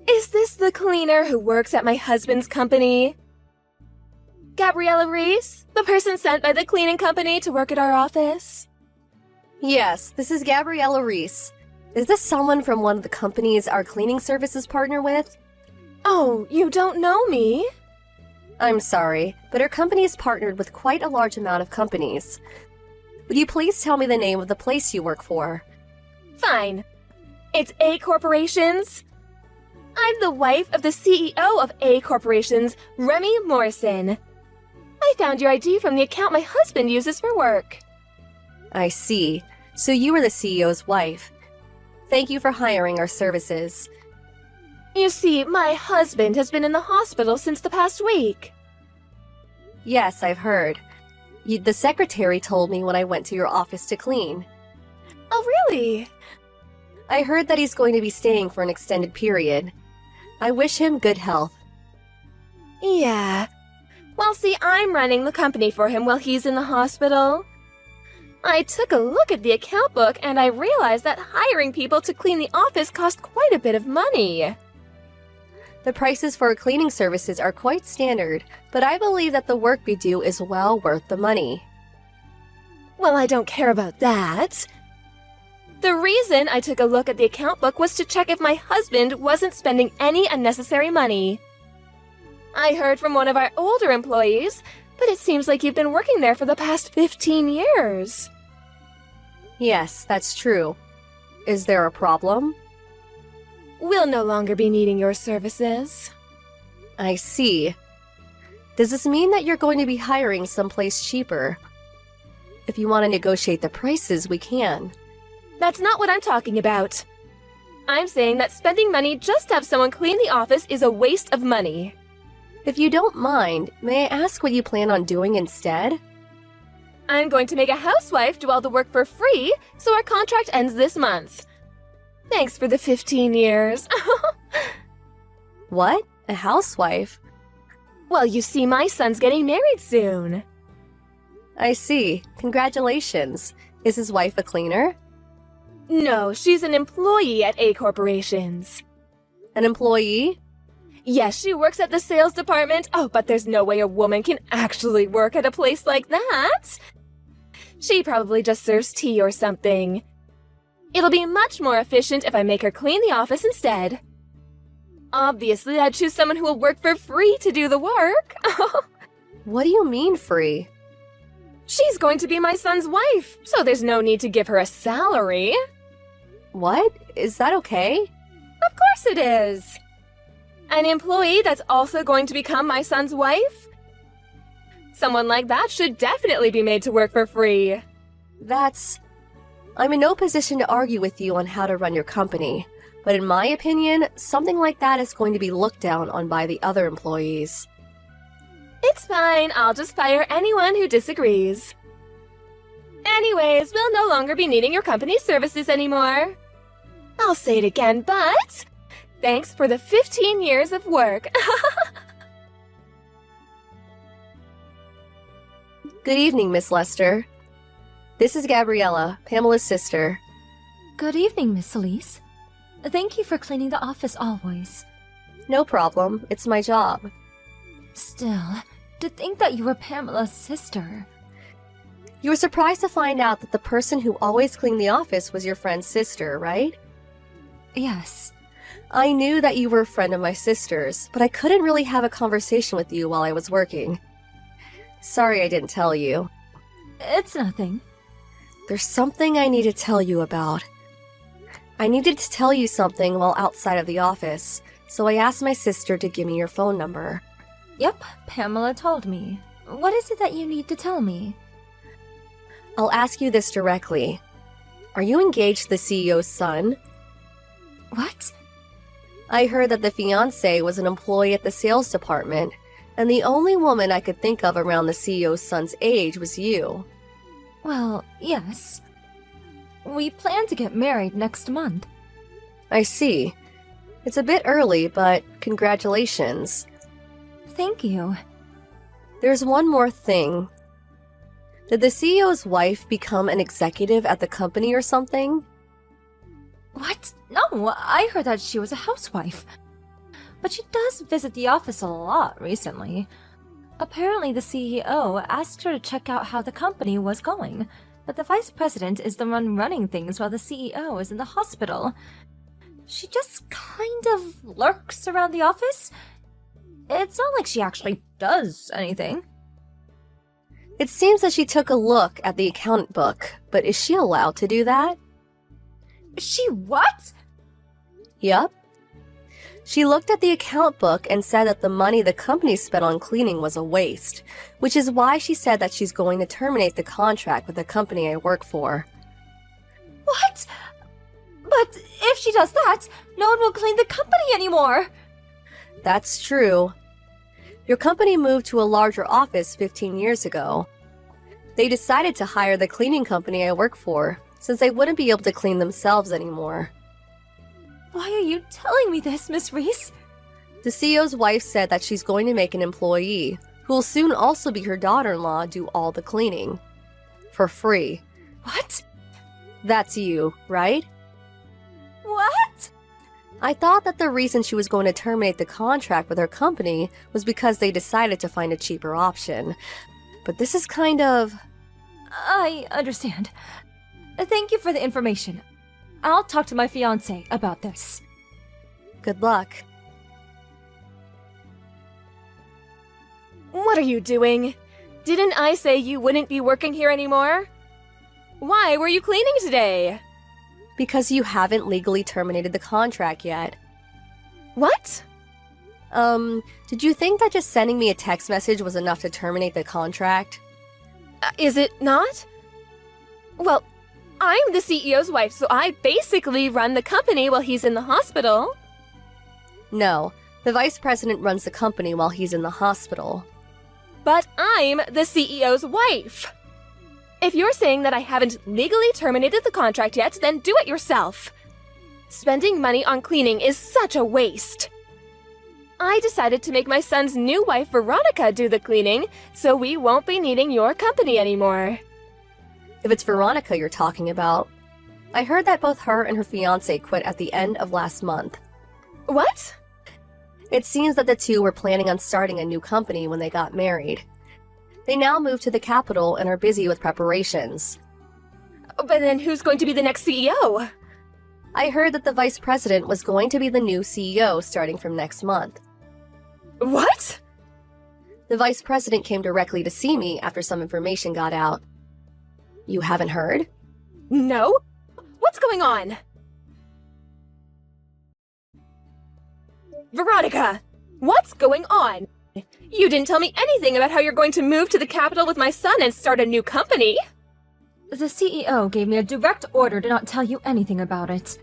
Is this the cleaner who works at my husband's company? Gabriella Reese, the person sent by the cleaning company to work at our office? Yes, this is Gabriella Reese. Is this someone from one of the companies our cleaning services partner with? Oh, you don't know me? I'm sorry, but our company is partnered with quite a large amount of companies. Would you please tell me the name of the place you work for? Fine. It's A Corporations. I'm the wife of the CEO of A Corporations, Remy Morrison. I found your ID from the account my husband uses for work. I see. So you are the CEO's wife. Thank you for hiring our services. You see, my husband has been in the hospital since the past week. Yes, I've heard. The secretary told me when I went to your office to clean. Oh, really? I heard that he's going to be staying for an extended period. I wish him good health. Yeah. Well, see, I'm running the company for him while he's in the hospital. I took a look at the account book and I realized that hiring people to clean the office cost quite a bit of money. The prices for our cleaning services are quite standard, but I believe that the work we do is well worth the money. Well, I don't care about that. The reason I took a look at the account book was to check if my husband wasn't spending any unnecessary money. I heard from one of our older employees, but it seems like you've been working there for the past 15 years. Yes, that's true. Is there a problem? We'll no longer be needing your services. I see. Does this mean that you're going to be hiring someplace cheaper? If you want to negotiate the prices, we can. That's not what I'm talking about. I'm saying that spending money just to have someone clean the office is a waste of money. If you don't mind, may I ask what you plan on doing instead? I'm going to make a housewife do all the work for free, so our contract ends this month. Thanks for the 15 years. What? A housewife? Well, you see, my son's getting married soon. I see. Congratulations. Is his wife a cleaner? No, she's an employee at A Corporations. An employee? Yes, she works at the sales department. Oh, but there's no way a woman can actually work at a place like that. She probably just serves tea or something. It'll be much more efficient if I make her clean the office instead. Obviously, I'd choose someone who will work for free to do the work. What do you mean free? She's going to be my son's wife, so there's no need to give her a salary. What? Is that okay? Of course it is. An employee that's also going to become my son's wife? Someone like that should definitely be made to work for free. I'm in no position to argue with you on how to run your company, but in my opinion, something like that is going to be looked down on by the other employees. It's fine, I'll just fire anyone who disagrees. Anyways, we'll no longer be needing your company's services anymore. I'll say it again, but thanks for the 15 years of work. Good evening, Miss Lester. This is Gabriella, Pamela's sister. Good evening, Miss Elise. Thank you for cleaning the office always. No problem, it's my job. Still, to think that you were Pamela's sister. You were surprised to find out that the person who always cleaned the office was your friend's sister, right? Yes. I knew that you were a friend of my sister's, but I couldn't really have a conversation with you while I was working. Sorry I didn't tell you. It's nothing. There's something I need to tell you about. I needed to tell you something while outside of the office, so I asked my sister to give me your phone number. Yep, Pamela told me. What is it that you need to tell me? I'll ask you this directly. Are you engaged to the CEO's son? What? I heard that the fiancé was an employee at the sales department, and the only woman I could think of around the CEO's son's age was you. Well, yes. We plan to get married next month. I see. It's a bit early, but congratulations. Thank you. There's one more thing. Did the CEO's wife become an executive at the company or something? What? No, I heard that she was a housewife. but she does visit the office a lot recently. Apparently, the CEO asked her to check out how the company was going, but the vice president is the one running things while the CEO is in the hospital. She just kind of lurks around the office. It's not like she actually does anything. It seems that she took a look at the account book, but is she allowed to do that? She what? Yup. She looked at the account book and said that the money the company spent on cleaning was a waste, which is why she said that she's going to terminate the contract with the company I work for. What? But if she does that, no one will clean the company anymore. That's true. Your company moved to a larger office 15 years ago. They decided to hire the cleaning company I work for, since they wouldn't be able to clean themselves anymore. Why are you telling me this, Miss Reese? The CEO's wife said that she's going to make an employee, who will soon also be her daughter-in-law, do all the cleaning. For free. What? That's you, right? What? I thought that the reason she was going to terminate the contract with her company was because they decided to find a cheaper option. But this is kind of... I understand. Thank you for the information. I'll talk to my fiancé about this. Good luck. What are you doing? Didn't I say you wouldn't be working here anymore? Why were you cleaning today? Because you haven't legally terminated the contract yet. What? Did you think that just sending me a text message was enough to terminate the contract? Is it not? Well, I'm the CEO's wife, so I basically run the company while he's in the hospital. No, the vice president runs the company while he's in the hospital. But I'm the CEO's wife. If you're saying that I haven't legally terminated the contract yet, then do it yourself. Spending money on cleaning is such a waste. I decided to make my son's new wife, Veronica, do the cleaning, so we won't be needing your company anymore. If it's Veronica you're talking about, I heard that both her and her fiancé quit at the end of last month. What? It seems that the two were planning on starting a new company when they got married. They now moved to the capital and are busy with preparations. But then who's going to be the next CEO? I heard that the vice president was going to be the new CEO starting from next month. What? The vice president came directly to see me after some information got out. You haven't heard? No? What's going on? Veronica! What's going on? You didn't tell me anything about how you're going to move to the capital with my son and start a new company. The CEO gave me a direct order to not tell you anything about it.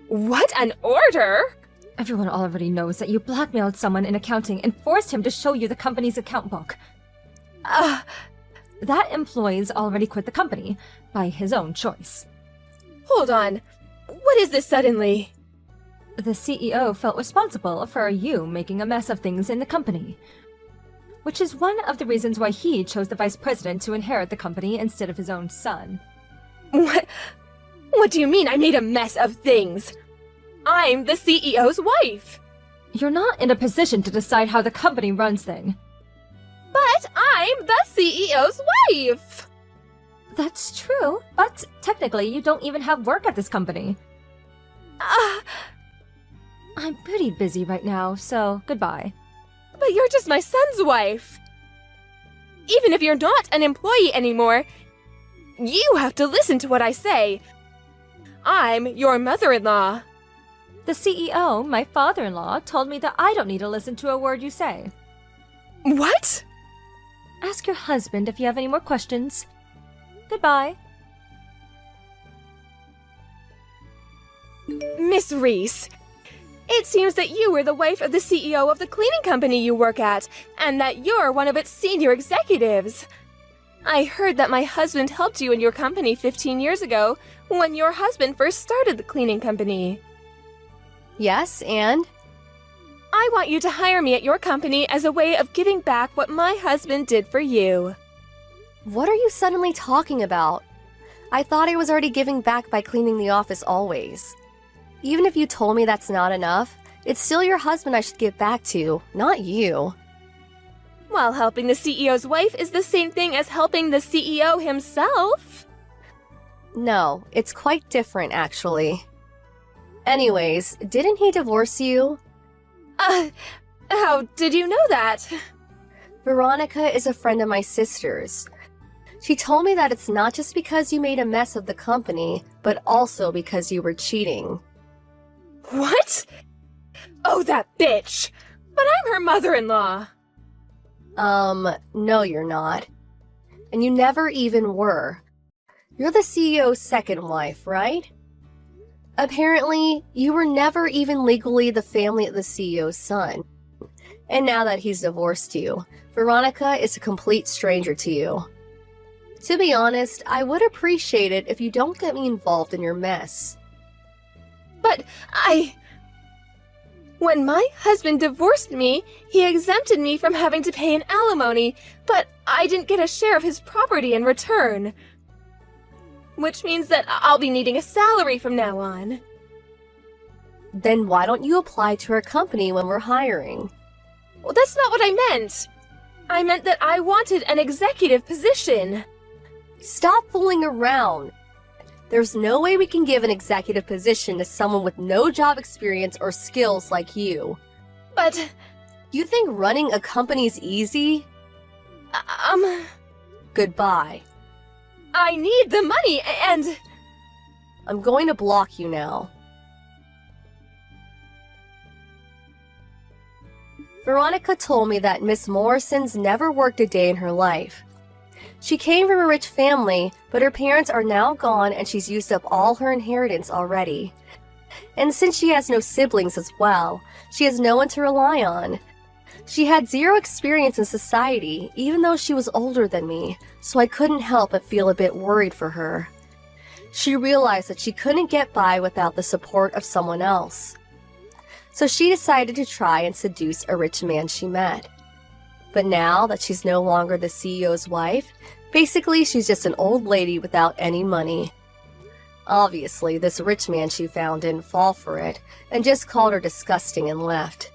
What an order! Everyone already knows that you blackmailed someone in accounting and forced him to show you the company's account book. That employee's already quit the company, by his own choice. Hold on. What is this suddenly? The CEO felt responsible for you making a mess of things in the company. Which is one of the reasons why he chose the vice president to inherit the company instead of his own son. What do you mean I made a mess of things? I'm the CEO's wife. You're not in a position to decide how the company runs things. But I'm the CEO's wife! That's true, but technically you don't even have work at this company. I'm pretty busy right now, so goodbye. But you're just my son's wife. Even if you're not an employee anymore, you have to listen to what I say. I'm your mother-in-law. The CEO, my father-in-law, told me that I don't need to listen to a word you say. What? Ask your husband if you have any more questions. Goodbye. Miss Reese, it seems that you were the wife of the CEO of the cleaning company you work at, and that you're one of its senior executives. I heard that my husband helped you in your company 15 years ago, when your husband first started the cleaning company. Yes, and? I want you to hire me at your company as a way of giving back what my husband did for you. What are you suddenly talking about? I thought I was already giving back by cleaning the office always. Even if you told me that's not enough, It's still your husband I should give back to, not you. While helping the CEO's wife is the same thing as helping the CEO himself. No, it's quite different, actually. Anyways, didn't he divorce you? How did you know that? Veronica is a friend of my sister's. She told me that it's not just because you made a mess of the company, but also because you were cheating. What? Oh, that bitch! But I'm her mother-in-law. No you're not. And you never even were. You're the CEO's second wife, right? Apparently, you were never even legally the family of the CEO's son. And now that he's divorced you, Veronica is a complete stranger to you. To be honest, I would appreciate it if you don't get me involved in your mess. But when my husband divorced me, he exempted me from having to pay an alimony, but I didn't get a share of his property in return. Which means that I'll be needing a salary from now on. Then why don't you apply to our company when we're hiring? Well, that's not what I meant. I meant that I wanted an executive position. Stop fooling around. There's no way we can give an executive position to someone with no job experience or skills like you. But, You think running a company's easy? Goodbye. I need the money and... I'm going to block you now. Veronica told me that Miss Morrison's never worked a day in her life. She came from a rich family, but her parents are now gone and she's used up all her inheritance already. And since she has no siblings as well, she has no one to rely on. She had zero experience in society, even though she was older than me, so I couldn't help but feel a bit worried for her. She realized that she couldn't get by without the support of someone else. So she decided to try and seduce a rich man she met. But now that she's no longer the CEO's wife, basically she's just an old lady without any money. Obviously, this rich man she found didn't fall for it, and just called her disgusting and left.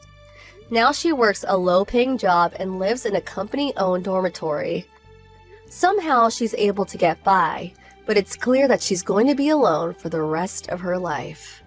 Now she works a low-paying job and lives in a company-owned dormitory. Somehow she's able to get by, but it's clear that she's going to be alone for the rest of her life.